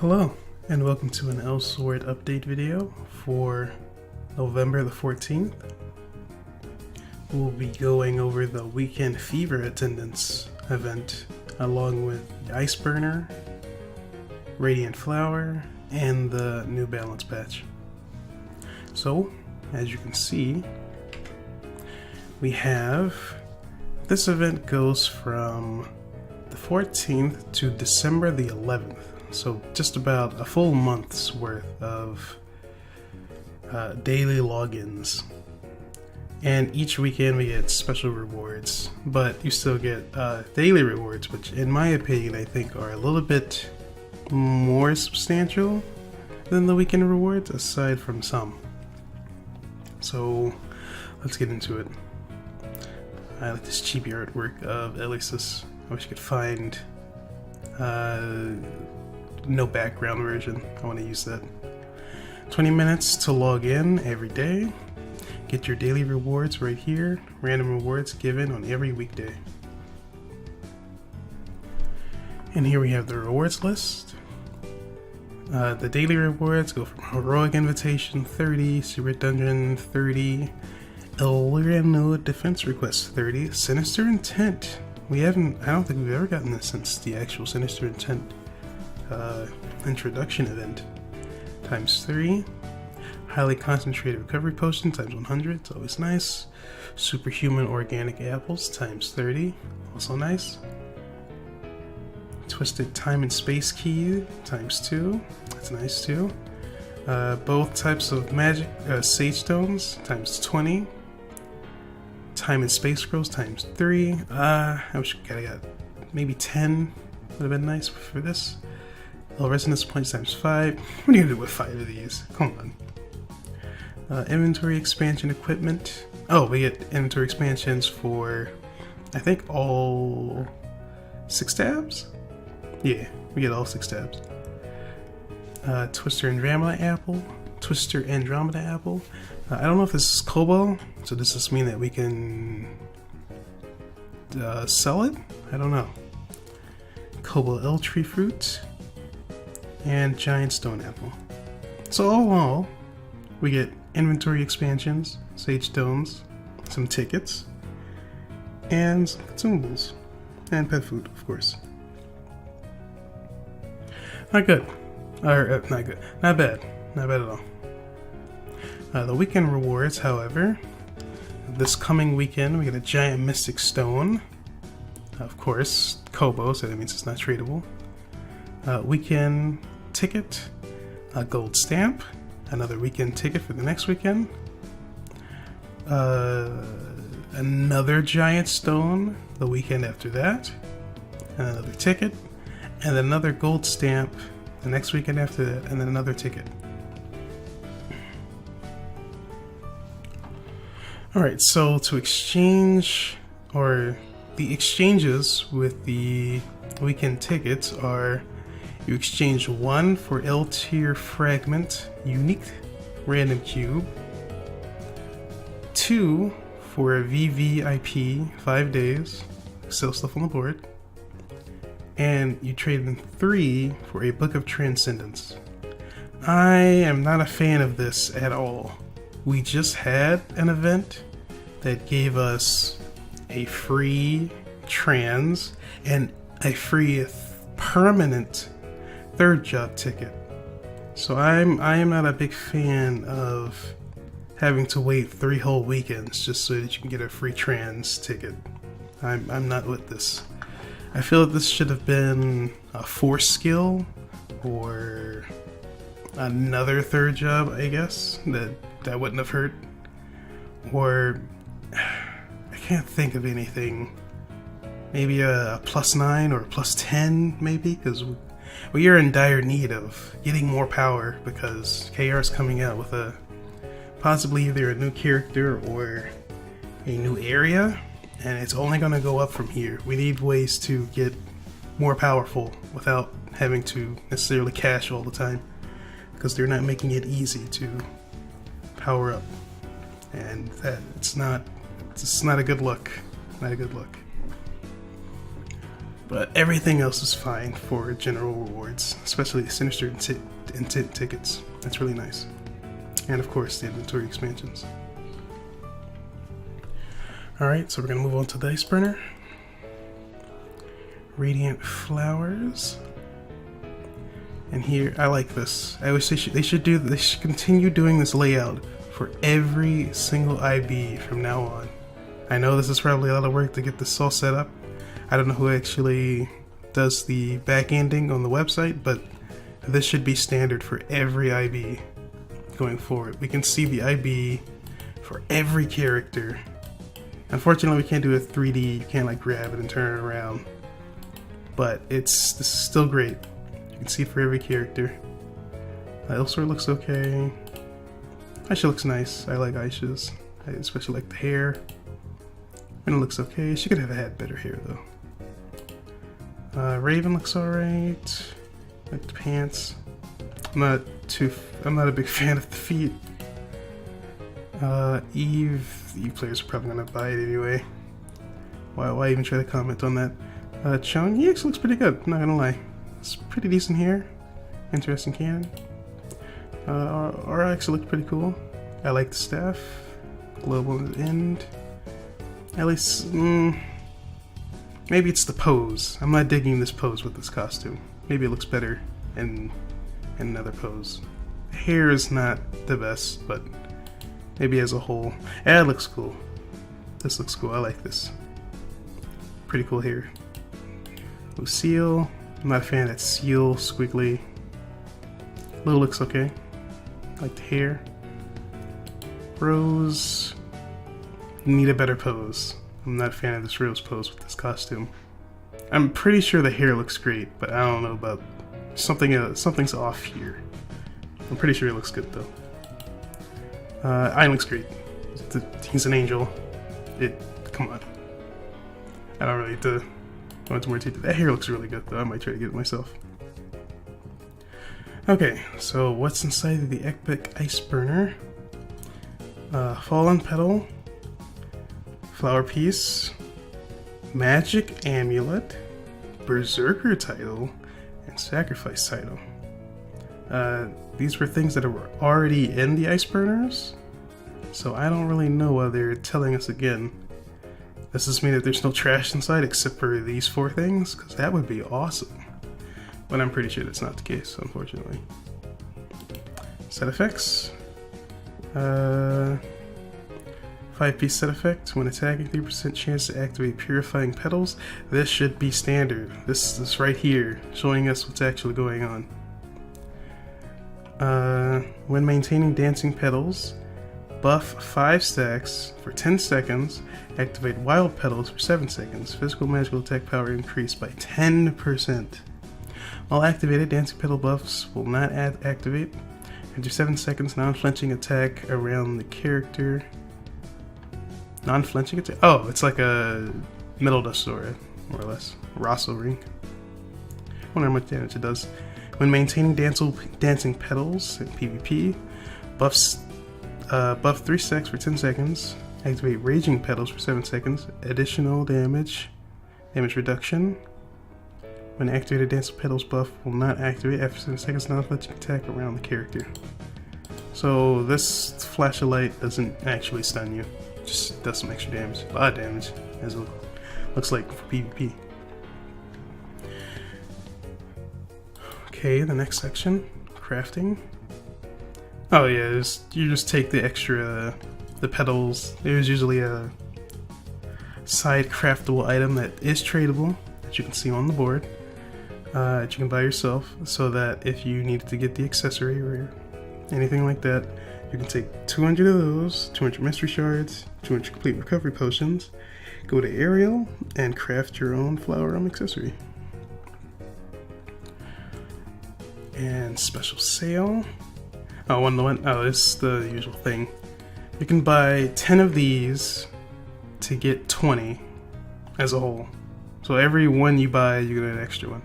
Hello, and welcome to an Elsword update video for November the 14th. We'll be going over the Weekend Fever attendance event, along with the Ice Burner, Radiant Flower, and the New Balance patch. So, as you can see, we have this event goes from the 14th to December the 11th. So just about a full month's worth of daily logins. And each weekend we get special rewards, but you still get daily rewards, which in my opinion I think are a little bit more substantial than the weekend rewards, aside from some. So let's get into it. I like this cheap artwork of Elysis. I wish I could find no background version. I want to use that. 20 minutes to log in every day. Get your daily rewards right here. Random rewards given on every weekday. And here we have the rewards list. The daily rewards go from Heroic Invitation 30, Secret Dungeon 30, Elwyrd Defense Request 30, Sinister Intent. I don't think we've ever gotten this since the actual Sinister Intent introduction event. Times 3. Highly concentrated recovery potion times 100. It's always nice. Superhuman organic apples times 30. Also nice. Twisted time and space key times 2. That's nice too. Both types of magic sage stones times 20. Time and space scrolls times 3. I wish I got maybe 10. Would have been nice for this. Resonance points times 5. What are you gonna do with 5 of these? Come on. Inventory expansion equipment. Oh, we get inventory expansions for, I think, all 6 tabs? Yeah, we get all 6 tabs. Twister Andromeda apple. I don't know if this is Kobo, so does this mean that we can sell it? I don't know. Kobo Eltree fruit. And Giant Stone Apple. So all in all, we get inventory expansions, sage stones, some tickets, and some consumables. And pet food, of course. Not good. Not good. Not bad. Not bad at all. The weekend rewards, however, this coming weekend we get a Giant Mystic Stone. Of course, Kobo, so that means it's not tradable. Weekend ticket, a gold stamp, another weekend ticket for the next weekend, another giant stone the weekend after that, and another ticket, and another gold stamp the next weekend after that, and then another ticket. Alright, so to exchange, or the exchanges with the weekend tickets are: you exchange 1 for L tier fragment, unique random cube, 2 for a VVIP 5 days, sell stuff on the board, and you trade in 3 for a Book of Transcendence. I am not a fan of this at all. We just had an event that gave us a free trans and a free permanent third job ticket. So I am not a big fan of having to wait 3 whole weekends just so that you can get a free trans ticket. I'm not with this. I feel that this should have been a force skill or another third job, I guess, that wouldn't have hurt. Or I can't think of anything. Maybe a +9 or a +10 maybe, because we are in dire need of getting more power because KR is coming out with possibly either a new character or a new area, and it's only going to go up from here. We need ways to get more powerful without having to necessarily cash all the time, because they're not making it easy to power up, and it's not a good look. Not a good look. But everything else is fine for general rewards, especially the Sinister Intent tickets. That's really nice. And of course, the inventory expansions. Alright, so we're going to move on to the Ice Burner. Radiant Flowers. And here, I like this. I wish they should continue doing this layout for every single IB from now on. I know this is probably a lot of work to get this all set up. I don't know who actually does the back ending on the website, but this should be standard for every IB going forward. We can see the IB for every character. Unfortunately, we can't do a 3D. You can't like grab it and turn it around. But this is still great. You can see it for every character. Elsword looks okay. Aisha looks nice. I like Aisha's. I especially like the hair. And it looks okay. She could have had better hair though. Raven looks alright. Like the pants. I'm not a big fan of the feet. Eve players are probably gonna buy it anyway. Why even try to comment on that? Chung, he actually looks pretty good, I'm not gonna lie. It's pretty decent hair. Interesting cannon. Aura actually looked pretty cool. I like the staff. Globe on the end. At least, maybe it's the pose. I'm not digging this pose with this costume. Maybe it looks better in another pose. The hair is not the best, but maybe as a whole. Yeah, it looks cool. This looks cool. I like this. Pretty cool hair. Lucille. I'm not a fan of that seal squiggly. Lil looks okay. I like the hair. Rose. Need a better pose. I'm not a fan of this Rose pose with this costume. I'm pretty sure the hair looks great, but I don't know about something's off here. I'm pretty sure it looks good though. Ian looks great. He's an angel. Come on. I don't really need to go into more detail. That hair looks really good though. I might try to get it myself. Okay, so what's inside of the Epic Ice Burner? Fallen Petal, Flower Piece, Magic Amulet, Berserker title, and Sacrifice title. These were things that were already in the Ice Burners, so I don't really know why they're telling us again. Does this mean that there's no trash inside except for these 4 things? Because that would be awesome. But I'm pretty sure that's not the case, unfortunately. Set effects. 5-piece set effect. When attacking, 3% chance to activate Purifying Petals. This should be standard. This is right here, showing us what's actually going on. When maintaining Dancing Petals, buff 5 stacks for 10 seconds. Activate Wild Petals for 7 seconds. Physical magical attack power increased by 10%. While activated, Dancing Petal buffs will not activate. After 7 seconds, non-flinching attack around the character. Non-flinching attack? Oh, it's like a Metal Dust Aura, more or less. Rosso Ring. I wonder how much damage it does. When maintaining Dancing Petals in PvP, buff 3 stacks for 10 seconds. Activate Raging Petals for 7 seconds. Additional damage reduction. When activated, Dancing Petals buff will not activate after 7 seconds. Non-flinching attack around the character. So this flash of light doesn't actually stun you. Just does some extra damage. A lot of damage, as it looks like for PvP. Okay, the next section, crafting. Oh yeah, you just take the extra, the petals. There's usually a side craftable item that is tradable that you can see on the board. That you can buy yourself, so that if you needed to get the accessory or anything like that, you can take 200 of those, 200 mystery shards, 200 complete recovery potions, go to Ariel, and craft your own flower accessory. And special sale. Oh, it's the usual thing. You can buy 10 of these to get 20 as a whole. So every one you buy, you get an extra one.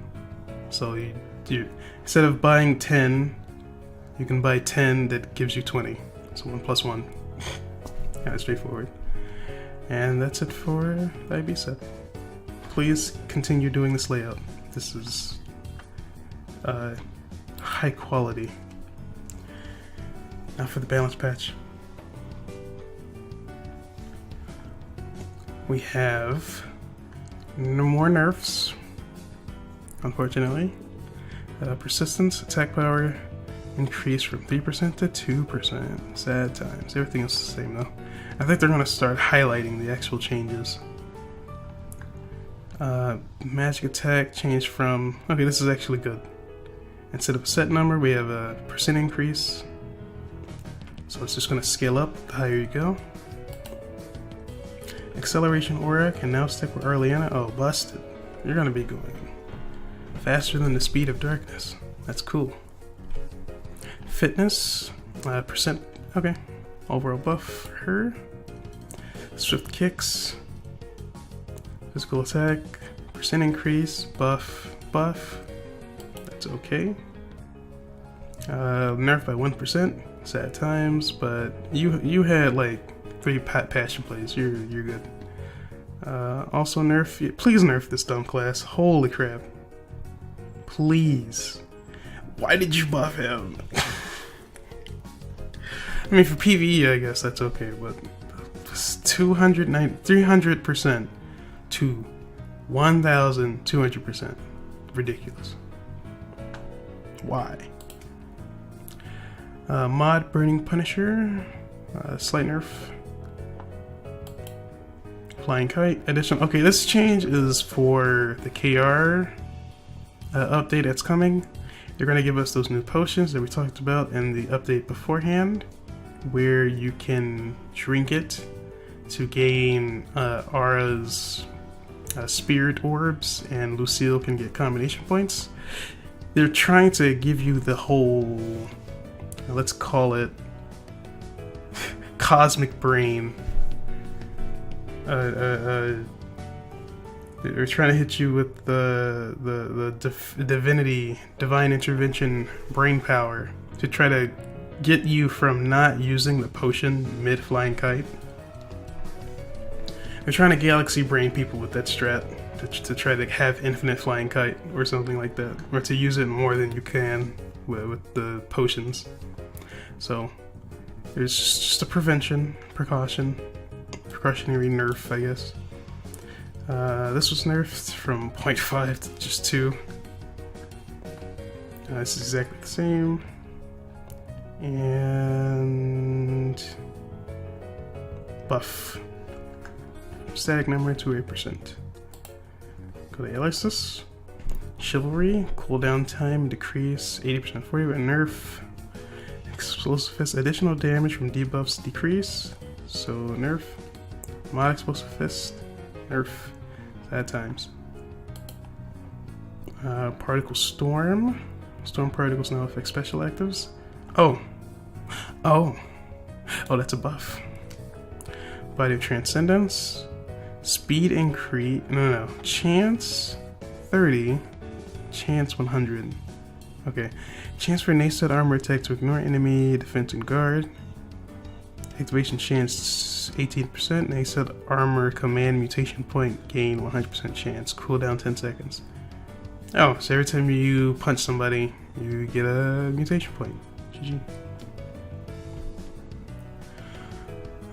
So you instead of buying 10, you can buy 10 that gives you 20. So 1 plus 1. Kind of straightforward. And that's it for the IB set. Please continue doing this layout. This is high quality. Now for the balance patch. We have no more nerfs, unfortunately. Persistence, attack power increased from 3% to 2%. Sad times. Everything is the same though. I think they're going to start highlighting the actual changes. Magic attack changed from... Okay, this is actually good. Instead of a set number, we have a percent increase. So it's just going to scale up the higher you go. Acceleration aura can now stick with Arliana. Oh, busted. You're going to be going faster than the speed of darkness. That's cool. Fitness, percent, okay. Overall buff for her. Swift kicks. Physical attack, percent increase, buff. That's okay. Nerf by 1%. Sad times, but you had like 3 passion plays. You're good. Also nerf. Please nerf this dumb class. Holy crap! Please. Why did you buff him? I mean, for PvE, I guess that's okay, but 300% to 1,200%. Ridiculous. Why? Mod Burning Punisher. Slight nerf. Flying Kite. Additional. Okay, this change is for the KR update that's coming. They're going to give us those new potions that we talked about in the update beforehand, where you can drink it to gain Aura's spirit orbs, and Lucille can get combination points. They're trying to give you the whole, let's call it, cosmic brain. They're trying to hit you with the divinity, divine intervention, brain power to try to get you from not using the potion mid flying kite. They're trying to galaxy brain people with that strat to try to have infinite flying kite or something like that, or to use it more than you can with the potions. So there's just a precautionary nerf, I guess. This was nerfed from 0.5 to just 2. This is exactly the same. And buff. Static number to 8%. Go to Elysis. Chivalry. Cooldown time decrease 80% for you. And nerf. Explosive Fist. Additional damage from debuffs decrease. So nerf. Mod Explosive Fist. Nerf. Sad times. Particle Storm. Storm particles now affect special actives. Oh, that's a buff. Body of Transcendence. Speed increase. No. Chance 30. Chance 100. Okay. Chance for Nasted armor attack to ignore enemy defense and guard. Activation chance 18%. Nasted armor command mutation point gain 100% chance. Cooldown 10 seconds. Oh, so every time you punch somebody, you get a mutation point. GG.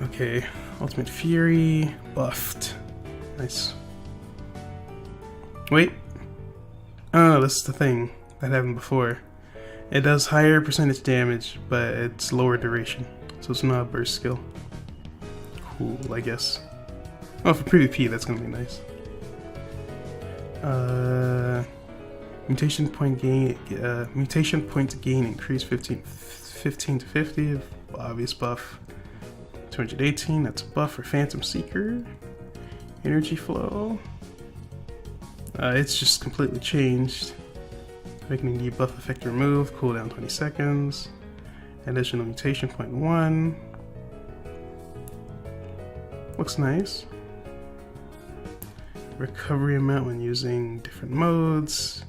Okay, Ultimate Fury buffed. Nice. Wait. Oh, this is the thing that happened before. It does higher percentage damage, but it's lower duration. So it's not a burst skill. Cool, I guess. Oh, for PvP, that's gonna be nice. Mutation point gain increase 15 to 50. Obvious buff. 218. That's a buff for Phantom Seeker. Energy flow. It's just completely changed. Making the buff effect removed. Cooldown 20 seconds. Additional mutation point 1. Looks nice. Recovery amount when using different modes.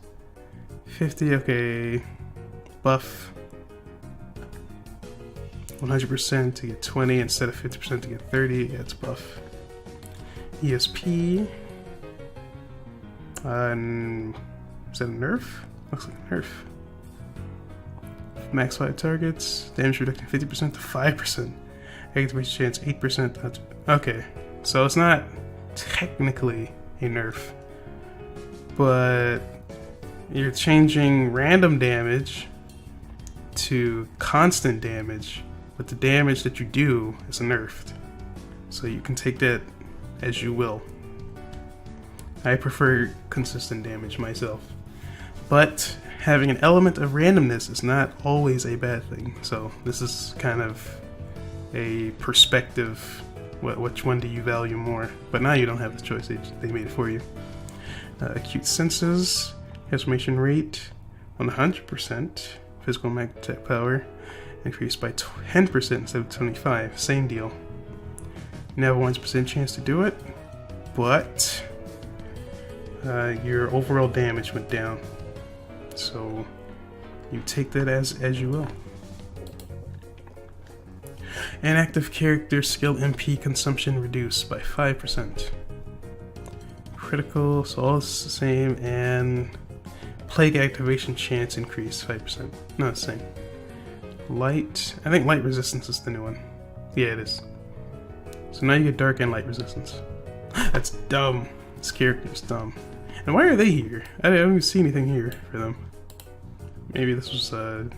50, okay. Buff 100% to get 20 instead of 50% to get 30. Yeah, it's buff. ESP. Is that a nerf? Looks like a nerf. Max 5 targets, damage reduction 50% to 5%. Activation chance 8%. That's okay. So it's not technically a nerf, but you're changing random damage to constant damage, but the damage that you do is nerfed. So you can take that as you will. I prefer consistent damage myself, but having an element of randomness is not always a bad thing. So this is kind of a perspective. Which one do you value more? But now you don't have the choice. They made it for you. Acute senses, transformation rate 100%, physical mag attack power increased by 10% instead of 25. Same deal. You have a 1% chance to do it, but your overall damage went down. So you take that as you will. An active character skill MP consumption reduced by 5%. Critical, so all is the same, and plague activation chance increased 5%. No, it's the same. Light, I think light resistance is the new one. Yeah, it is. So now you get dark and light resistance. That's dumb. This character is dumb. And why are they here? I don't even see anything here for them. Maybe this was a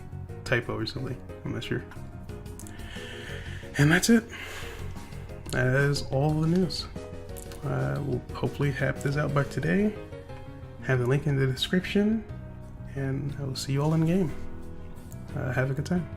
typo or something. I'm not sure. And that's it. That is all the news. We'll hopefully have this out by today. Have the link in the description. And I will see you all in the game. Have a good time.